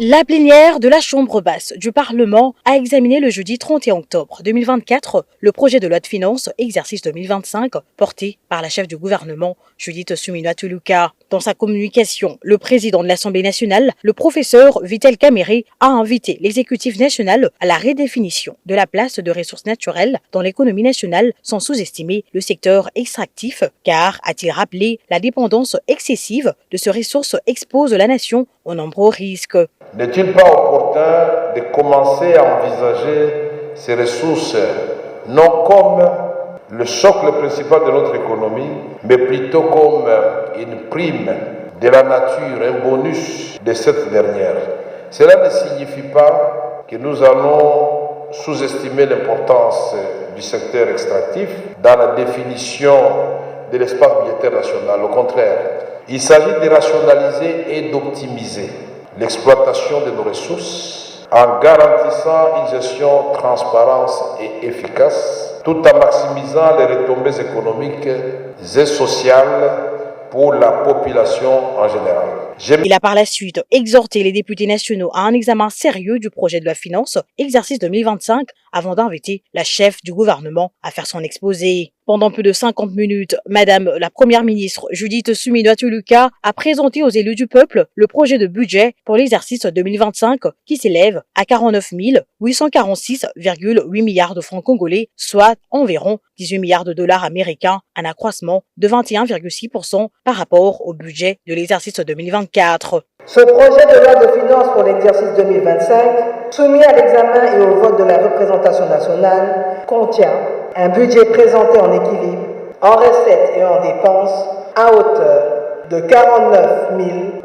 La plénière de la Chambre basse du Parlement a examiné le jeudi 31 octobre 2024 le projet de loi de finances exercice 2025 porté par la chef du gouvernement Judith Suminwa-Tuluka. Dans sa communication, le président de l'Assemblée nationale, le professeur Vital Kamerhe, a invité l'exécutif national à la redéfinition de la place de ressources naturelles dans l'économie nationale sans sous-estimer le secteur extractif, car, a-t-il rappelé, la dépendance excessive de ces ressources expose la nation aux nombreux risques. N'est-il pas opportun de commencer à envisager ces ressources non comme le socle principal de notre économie, mais plutôt comme une prime de la nature, un bonus de cette dernière? Cela ne signifie pas que nous allons sous-estimer l'importance du secteur extractif dans la définition de l'espace budgétaire national. Au contraire, il s'agit de rationaliser et d'optimiser l'exploitation de nos ressources en garantissant une gestion transparente et efficace, tout en maximisant les retombées économiques et sociales pour la population en général. Il a par la suite exhorté les députés nationaux à un examen sérieux du projet de loi finance exercice 2025 avant d'inviter la chef du gouvernement à faire son exposé. Pendant plus de 50 minutes, Madame la Première ministre Judith Suminwa-Tuluka a présenté aux élus du peuple le projet de budget pour l'exercice 2025 qui s'élève à 49 846,8 milliards de francs congolais, soit environ 18 milliards de dollars américains, un accroissement de 21,6% par rapport au budget de l'exercice 2024. Ce projet de loi de finances pour l'exercice 2025, soumis à l'examen et au vote de la représentation nationale, contient un budget présenté en équilibre, en recettes et en dépenses, à hauteur de 49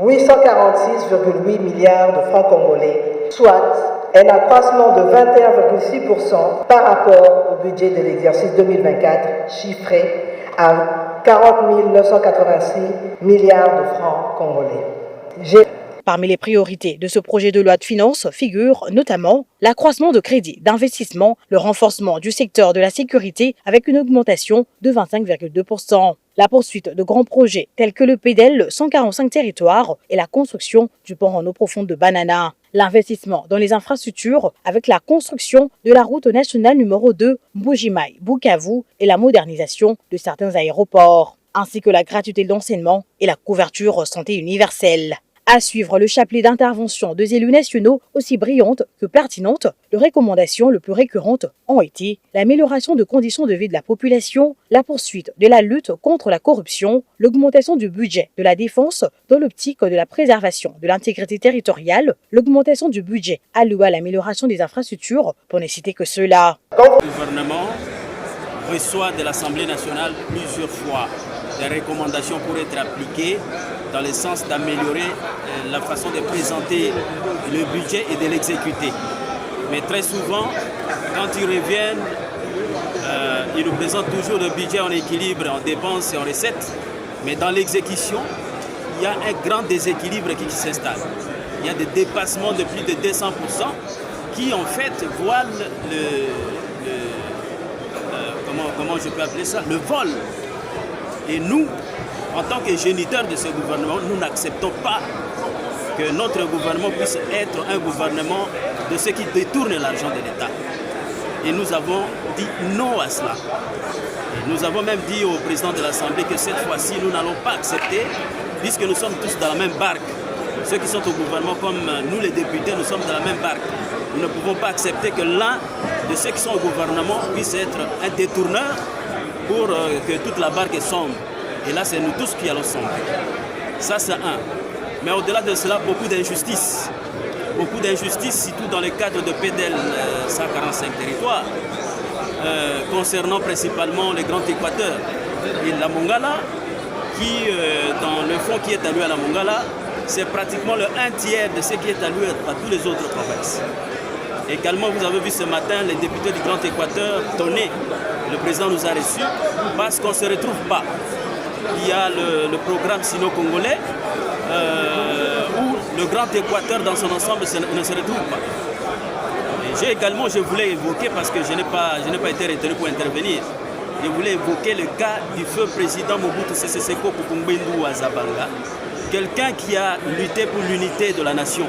846,8 milliards de francs congolais, soit un accroissement de 21,6% par rapport au budget de l'exercice 2024, chiffré à 40 986 milliards de francs congolais. Parmi les priorités de ce projet de loi de finances figurent notamment l'accroissement de crédits d'investissement, le renforcement du secteur de la sécurité avec une augmentation de 25,2%, la poursuite de grands projets tels que le PEDEL 145 territoires et la construction du pont en eau profonde de Banana, l'investissement dans les infrastructures avec la construction de la route nationale numéro 2 Mbuji-Mayi-Bukavu et la modernisation de certains aéroports, ainsi que la gratuité de l'enseignement et la couverture santé universelle. À suivre le chapelet d'intervention des élus nationaux aussi brillantes que pertinentes, les recommandations les plus récurrentes ont été l'amélioration de conditions de vie de la population, la poursuite de la lutte contre la corruption, l'augmentation du budget de la défense dans l'optique de la préservation de l'intégrité territoriale, l'augmentation du budget alloué à l'amélioration des infrastructures, pour ne citer que cela. Le gouvernement reçoit de l'Assemblée nationale plusieurs fois des recommandations pour être appliquées dans le sens d'améliorer la façon de présenter le budget et de l'exécuter. Mais très souvent, quand ils reviennent, ils nous présentent toujours le budget en équilibre, en dépenses et en recettes. Mais dans l'exécution, il y a un grand déséquilibre qui s'installe. Il y a des dépassements de plus de 200% qui en fait voilent comment je peux appeler ça, le vol. Et nous, en tant que géniteurs de ce gouvernement, nous n'acceptons pas que notre gouvernement puisse être un gouvernement de ceux qui détournent l'argent de l'État. Et nous avons dit non à cela. Et nous avons même dit au président de l'Assemblée que cette fois-ci, nous n'allons pas accepter, puisque nous sommes tous dans la même barque. Ceux qui sont au gouvernement, comme nous les députés, nous sommes dans la même barque. Nous ne pouvons pas accepter que l'un de ceux qui sont au gouvernement puisse être un détourneur pour que toute la barque sombre. Et là, c'est nous tous qui allons sombrer. Ça, c'est un. Mais au-delà de cela, beaucoup d'injustices. Beaucoup d'injustices, surtout dans le cadre de PEDEL 145 territoires, concernant principalement le Grand Équateur et la Mongala, qui, dans le fonds qui est alloué à la Mongala, c'est pratiquement le 1/3 de ce qui est alloué à tous les autres provinces. Également, vous avez vu ce matin les députés du Grand Équateur tonner. Le président nous a reçus parce qu'on ne se retrouve pas. Il y a le programme sino-congolais où le Grand Équateur dans son ensemble ne se retrouve pas. Je voulais évoquer, parce que je n'ai pas été retenu pour intervenir, je voulais évoquer le cas du feu président Mobutu Sese Seko Kukumbwendu Wazabanga, quelqu'un qui a lutté pour l'unité de la nation.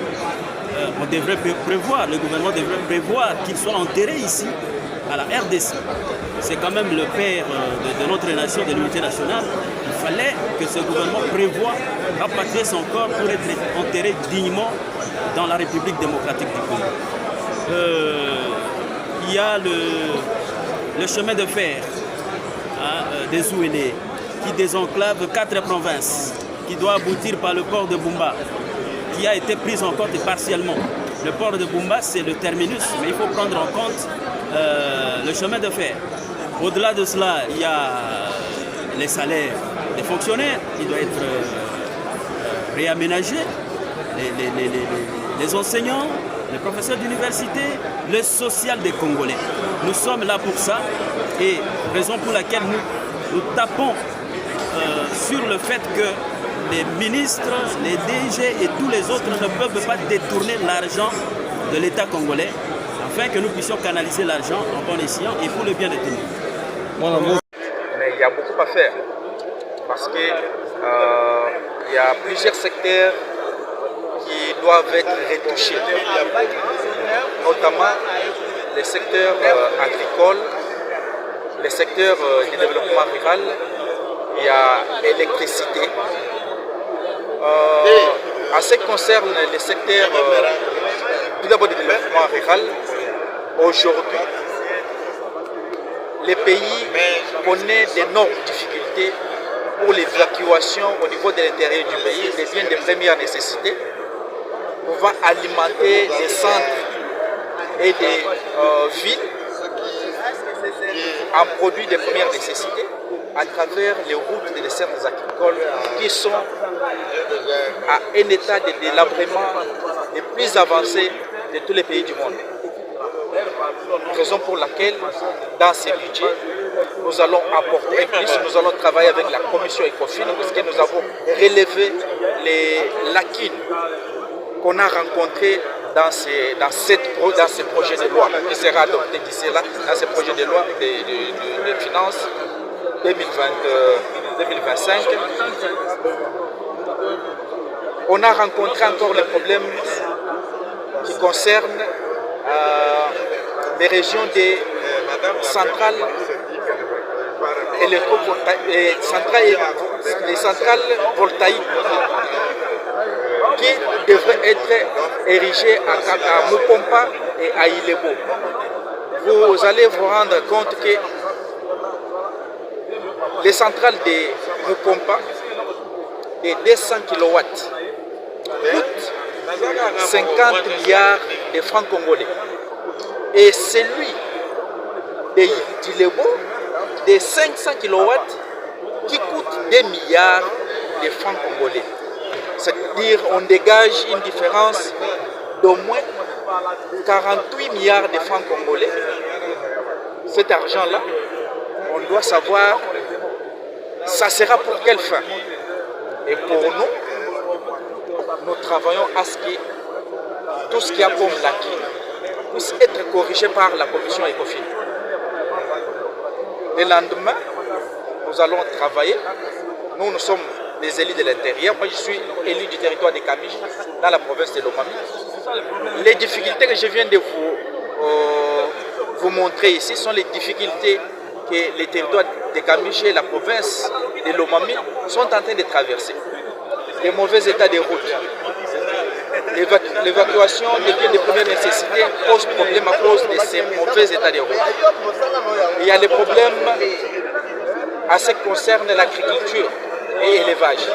on devrait prévoir, le gouvernement devrait prévoir qu'il soit enterré ici, à la RDC. C'est quand même le père de notre nation, de l'unité nationale. Il fallait que ce gouvernement prévoie rapatrier son corps pour être enterré dignement dans la République démocratique du Congo. Il y a le chemin de fer des Zouélé qui désenclave 4 provinces, qui doit aboutir par le port de Bumba, qui a été pris en compte partiellement. Le port de Bumba, c'est le terminus, mais il faut prendre en compte le chemin de fer. Au-delà de cela, il y a les salaires des fonctionnaires, qui doivent être réaménagés, les enseignants, les professeurs d'université, le social des Congolais. Nous sommes là pour ça et raison pour laquelle nous tapons sur le fait que les ministres, les DG et tous les autres ne peuvent pas détourner l'argent de l'État congolais afin que nous puissions canaliser l'argent en bon escient et pour le bien de tout le monde. Mais il y a beaucoup à faire parce que il y a plusieurs secteurs qui doivent être retouchés, notamment les secteurs agricoles, les secteurs du développement rural, il y a l'électricité. En ce qui concerne les secteurs tout d'abord du développement rural, aujourd'hui, les pays connaissent d'énormes difficultés pour l'évacuation au niveau de l'intérieur du pays des biens de première nécessité, pouvant alimenter des centres et des villes en produits de première nécessité à travers les routes des desserts agricoles qui sont à un état de délabrement le plus avancé de tous les pays du monde. Raison pour laquelle, dans ces budgets, nous allons apporter plus, nous allons travailler avec la commission ECOFIN parce que nous avons relevé les lacunes qu'on a rencontrées dans ce projet de loi qui sera adopté d'ici là, dans ce projet de loi de finances 2025. On a rencontré encore les problèmes qui concernent les régions des centrales les centrales voltaïques qui devraient être érigées à Mupompa et à Ilebo. Vous allez vous rendre compte que les centrales de Mupompa de 200 kW coûtent 50 milliards de francs congolais. Et celui d'Ilebo de 500 kW qui coûte 2 milliards de francs congolais. C'est-à-dire qu'on dégage une différence d'au moins 48 milliards de francs congolais. Cet argent-là, on doit savoir, ça sera pour quelle fin. Et pour nous travaillons à ce que tout ce qui a comme l'acquis puisse être corrigé par la commission ECOFIN. Le lendemain, nous allons travailler. Nous sommes des élus de l'intérieur. Moi, je suis élu du territoire de Kamish, dans la province de Lomami. Les difficultés que je viens de vous montrer ici sont les difficultés que les territoires de Kamish et la province de Lomami sont en train de traverser. Les mauvais états des routes. L'évacuation des biens de première nécessité pose problème à cause de ces mauvais états des routes. Il y a les problèmes à ce qui concerne l'agriculture et l'élevage.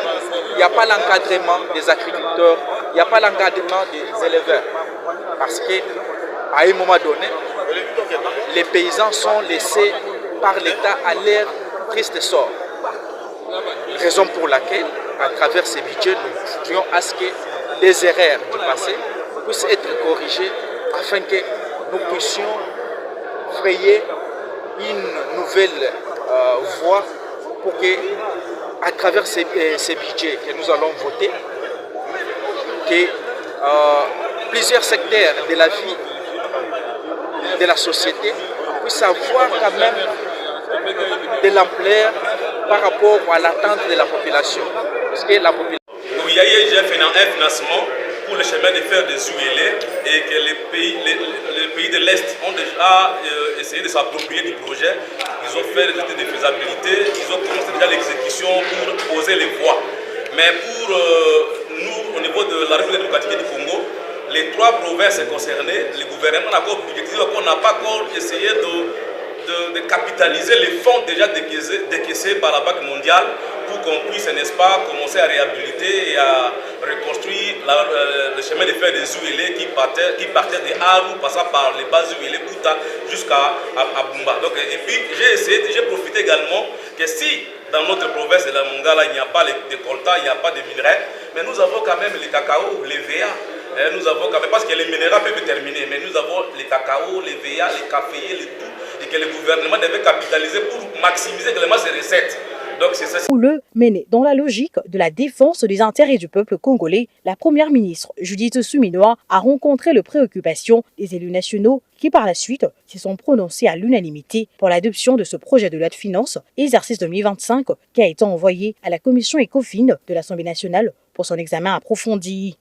Il n'y a pas l'encadrement des agriculteurs, il n'y a pas l'encadrement des éleveurs. Parce qu'à un moment donné, les paysans sont laissés par l'État à leur triste sort. Raison pour laquelle, à travers ces budgets, nous voudrions à ce que les erreurs du passé puissent être corrigées afin que nous puissions frayer une nouvelle voie pour que, à travers ces budgets que nous allons voter, que plusieurs secteurs de la vie de la société puissent avoir quand même de l'ampleur par rapport à l'attente de la population. Parce que la population... Il y a eu un financement pour le chemin de fer des ULA et que les pays de l'Est ont déjà essayé de s'approprier du projet. Ils ont fait des études de faisabilité, ils ont commencé déjà l'exécution pour poser les voies. Mais pour nous, au niveau de la République démocratique du Congo, les 3 provinces concernées, le gouvernement n'a pas budgétisé, on n'a pas encore essayé de capitaliser les fonds déjà décaissés par la Banque mondiale pour qu'on puisse, n'est-ce pas, commencer à réhabiliter et à reconstruire le chemin de fer des ULA qui partait de Aru, passant par les bases ULA Bouta jusqu'à Bumba. Donc, et puis j'ai profité également que si dans notre province de la Mongala il n'y a pas de coltan, il n'y a pas de minerais, mais nous avons quand même les cacao, les VA. Nous avons quand même, parce que les minéraux peuvent terminer, mais nous avons les cacao, les VA, les caféiers, les tout, et que le gouvernement devait capitaliser pour maximiser également ses recettes. Donc c'est ça. Pour le mener dans la logique de la défense des intérêts du peuple congolais, la première ministre Judith Suminwa a rencontré les préoccupations des élus nationaux qui par la suite se sont prononcés à l'unanimité pour l'adoption de ce projet de loi de finances exercice 2025 qui a été envoyé à la commission ECOFIN de l'Assemblée nationale pour son examen approfondi.